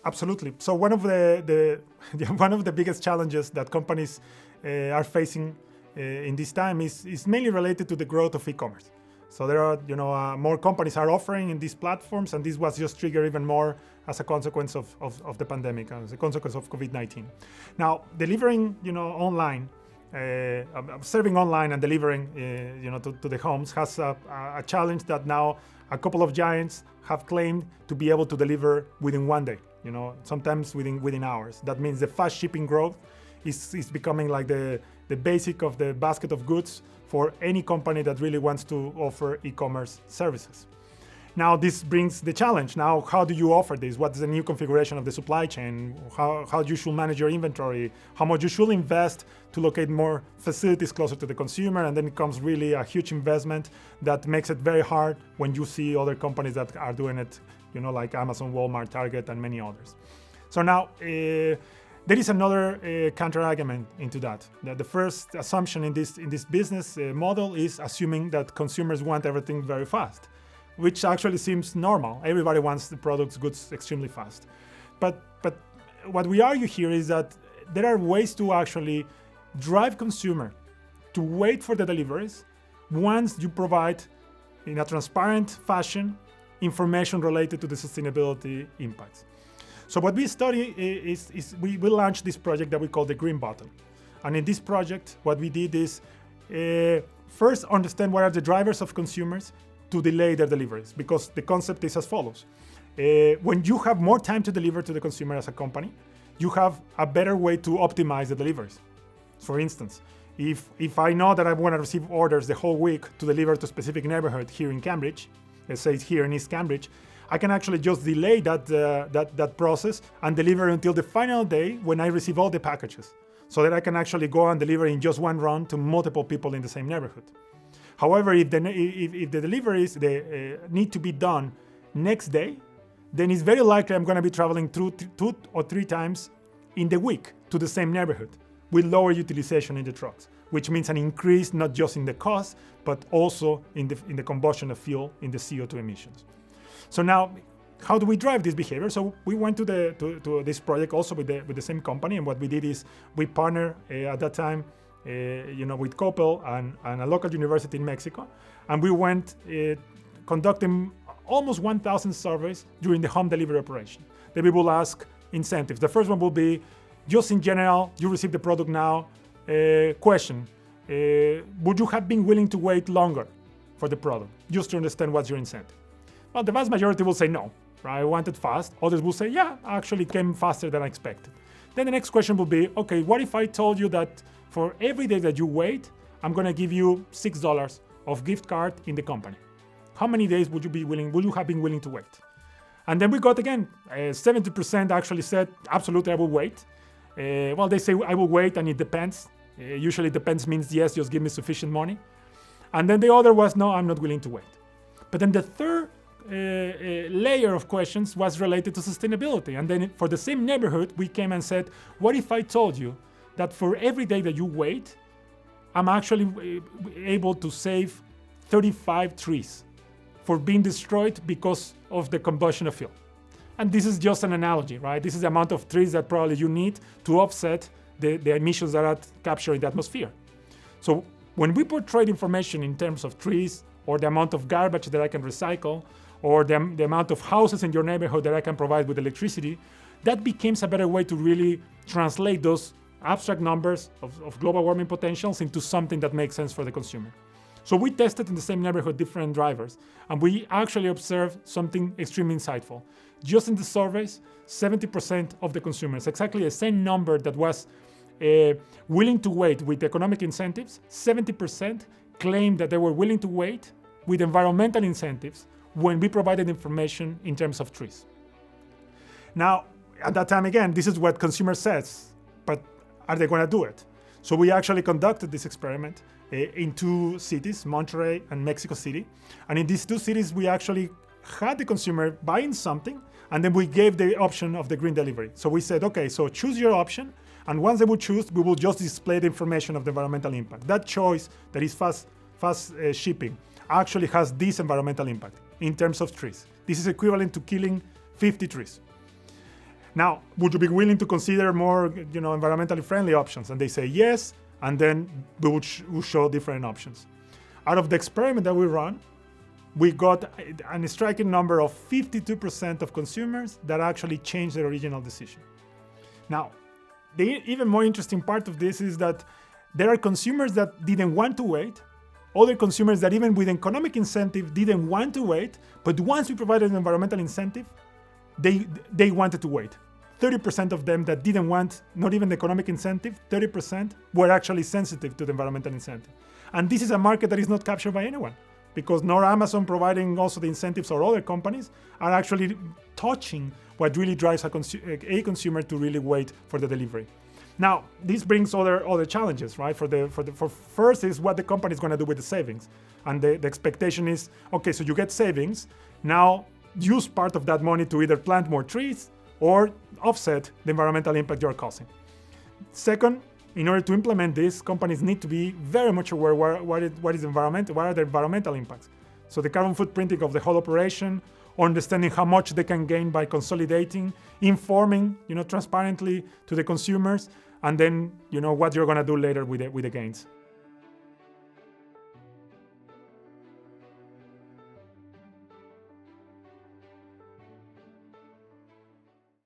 Absolutely. So one of one of the biggest challenges that companies are facing in this time is mainly related to the growth of e-commerce. So there are more companies are offering in these platforms, and this was just triggered even more as a consequence of the pandemic, as a consequence of COVID-19. Now, delivering online, serving online and delivering to the homes has a challenge that now a couple of giants have claimed to be able to deliver within one day. Sometimes within hours. That means the fast shipping growth is becoming like the basic of the basket of goods for any company that really wants to offer e-commerce services. Now this brings the challenge. Now, how do you offer this? What's the new configuration of the supply chain? How you should manage your inventory? How much you should invest to locate more facilities closer to the consumer? And then it comes really a huge investment that makes it very hard when you see other companies that are doing it, like Amazon, Walmart, Target, and many others. So now, there is another counter-argument into that. The first assumption in this business model is assuming that consumers want everything very fast, which actually seems normal. Everybody wants the goods extremely fast. But what we argue here is that there are ways to actually drive consumer to wait for the deliveries once you provide, in a transparent fashion, information related to the sustainability impacts. So what we study is we launched this project that we call the Green Button. And in this project, what we did is first understand what are the drivers of consumers to delay their deliveries, because the concept is as follows. When you have more time to deliver to the consumer as a company, you have a better way to optimize the deliveries. For instance, if I know that I want to receive orders the whole week to deliver to a specific neighborhood here in Cambridge, let's say it's here in East Cambridge, I can actually just delay that process and deliver until the final day when I receive all the packages, so that I can actually go and deliver in just one run to multiple people in the same neighborhood. However, if the deliveries need to be done next day, then it's very likely I'm going to be traveling two or three times in the week to the same neighborhood with lower utilization in the trucks, which means an increase not just in the cost, but also in the combustion of fuel, in the CO2 emissions. So now, how do we drive this behavior? So we went to this project also with the same company, and what we did is we partnered at that time, with Coppel and a local university in Mexico, and we went conducting almost 1,000 surveys during the home delivery operation. Then we will ask incentives. The first one will be, just in general, you receive the product now. Question: would you have been willing to wait longer for the product, just to understand what's your incentive? Well, the vast majority will say no, right? I want it fast. Others will say, yeah, actually it came faster than I expected. Then the next question will be, okay, what if I told you that for every day that you wait, I'm gonna give you $6 of gift card in the company? How many days would you have been willing to wait? And then we got again, 70% actually said, absolutely, I will wait. Well, they say, I will wait, and it depends. Usually depends means yes, just give me sufficient money. And then the other was, no, I'm not willing to wait. But then the third layer of questions was related to sustainability. And then for the same neighborhood, we came and said, what if I told you that for every day that you wait, I'm actually able to save 35 trees for being destroyed because of the combustion of fuel? And this is just an analogy, right? This is the amount of trees that probably you need to offset the emissions that are captured in the atmosphere. So when we portray information in terms of trees, or the amount of garbage that I can recycle, or the amount of houses in your neighborhood that I can provide with electricity, that becomes a better way to really translate those abstract numbers of global warming potentials into something that makes sense for the consumer. So we tested in the same neighborhood different drivers, and we actually observed something extremely insightful. Just in the surveys, 70% of the consumers, exactly the same number that was willing to wait with economic incentives, 70% claimed that they were willing to wait with environmental incentives when we provided information in terms of trees. Now, at that time, again, this is what consumer says, but are they going to do it? So we actually conducted this experiment in two cities, Monterrey and Mexico City. And in these two cities, we actually had the consumer buying something, and then we gave the option of the green delivery. So we said, okay, so choose your option. And once they would choose, we will just display the information of the environmental impact. That choice that is fast shipping actually has this environmental impact in terms of trees. This is equivalent to killing 50 trees. Now, would you be willing to consider more, environmentally friendly options? And they say yes, and then we'll show different options. Out of the experiment that we run, we got a striking number of 52% of consumers that actually changed their original decision. Now, the even more interesting part of this is that there are consumers that didn't want to wait, other consumers that even with economic incentive didn't want to wait, but once we provided an environmental incentive, they wanted to wait. 30% of them that didn't want not even the economic incentive, 30% were actually sensitive to the environmental incentive. And this is a market that is not captured by anyone, because nor Amazon providing also the incentives or other companies are actually touching what really drives a consumer to really wait for the delivery. Now, this brings other challenges, right? For first is what the company is going to do with the savings. And the expectation is, okay, so you get savings, now use part of that money to either plant more trees or offset the environmental impact you're causing. Second, in order to implement this, companies need to be very much aware what are the environmental impacts. So the carbon footprinting of the whole operation, understanding how much they can gain by consolidating, informing, transparently to the consumers, and then, what you're going to do later with the gains.